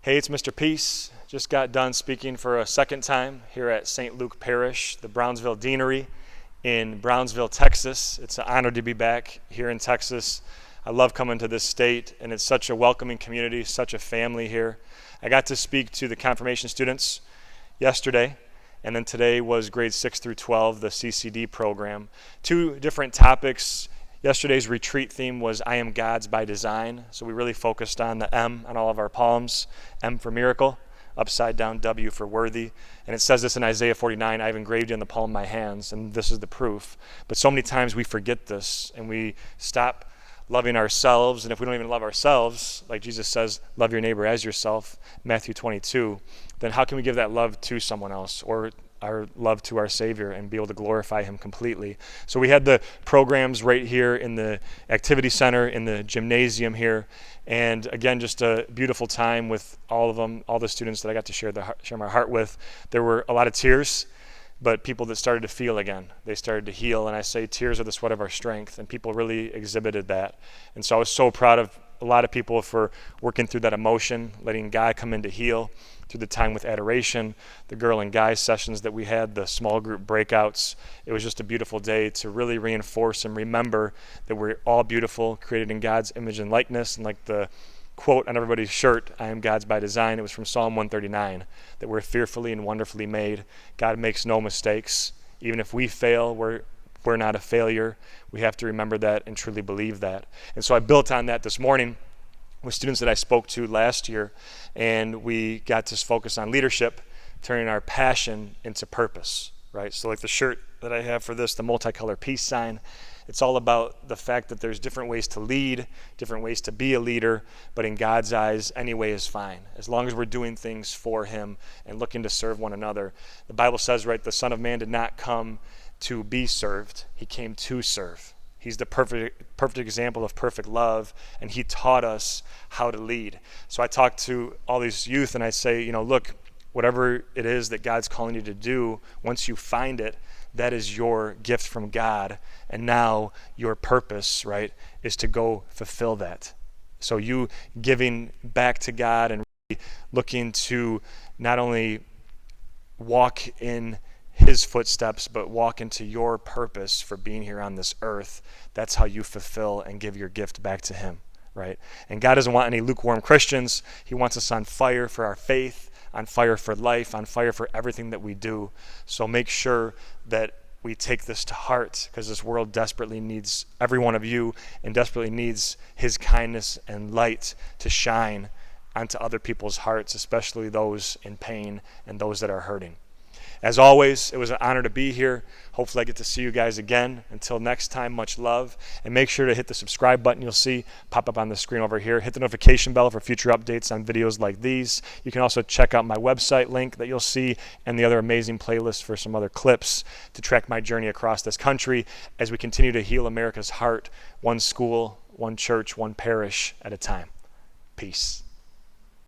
Hey, it's Mr. Peace. Just got done speaking for a second time here at St. Luke Parish, the Brownsville Deanery in Brownsville, Texas. It's an honor to be back here in Texas. I love coming to this state, and it's such a welcoming community, such a family here. I got to speak to the confirmation students yesterday, and then today was grades 6 through 12, the CCD program. Two different topics. Yesterday's retreat theme was I am God's by design. So we really focused on the M on all of our palms. M for miracle, upside down W for worthy. And it says this in Isaiah 49, I have engraved you on the palm of my hands, and this is the proof. But so many times we forget this, and we stop loving ourselves. And if we don't even love ourselves, like Jesus says, love your neighbor as yourself, Matthew 22, then how can we give that love to someone else, or our love to our Savior, and be able to glorify Him completely? So we had the programs right here in the activity center, in the gymnasium here, and again, just a beautiful time with all of them, all the students that I got to share my heart with. There were a lot of tears, but people that started to feel again. They started to heal, and I say tears are the sweat of our strength, and people really exhibited that. And so I was so proud of a lot of people for working through that emotion, letting God come in to heal through the time with adoration, the girl and guy sessions that we had, the small group breakouts. It was just a beautiful day to really reinforce and remember that we're all beautiful, created in God's image and likeness. And like the quote on everybody's shirt, I am God's by design, it was from Psalm 139, that we're fearfully and wonderfully made. God makes no mistakes. Even if we fail, we're not a failure. We have to remember that and truly believe that. And so I built on that this morning with students that I spoke to last year, and we got to focus on leadership, turning our passion into purpose, right? So like the shirt that I have for this, the multicolor peace sign, it's all about the fact that there's different ways to lead, different ways to be a leader, but in God's eyes, any way is fine, as long as we're doing things for Him and looking to serve one another. The Bible says, right, the Son of Man did not come to be served, He came to serve. He's the perfect example of perfect love, and He taught us how to lead. So I talk to all these youth, and I say, look, whatever it is that God's calling you to do, once you find it, that is your gift from God, and now your purpose, right, is to go fulfill that. So you giving back to God and really looking to not only walk in His footsteps, but walk into your purpose for being here on this earth. That's how you fulfill and give your gift back to Him, right? And God doesn't want any lukewarm Christians. He wants us on fire for our faith, on fire for life, on fire for everything that we do. So make sure that we take this to heart, because this world desperately needs every one of you, and desperately needs His kindness and light to shine onto other people's hearts, especially those in pain and those that are hurting. As always, it was an honor to be here. Hopefully I get to see you guys again. Until next time, much love. And make sure to hit the subscribe button you'll see pop up on the screen over here. Hit the notification bell for future updates on videos like these. You can also check out my website link that you'll see, and the other amazing playlists for some other clips to track my journey across this country as we continue to heal America's heart, one school, one church, one parish at a time. Peace.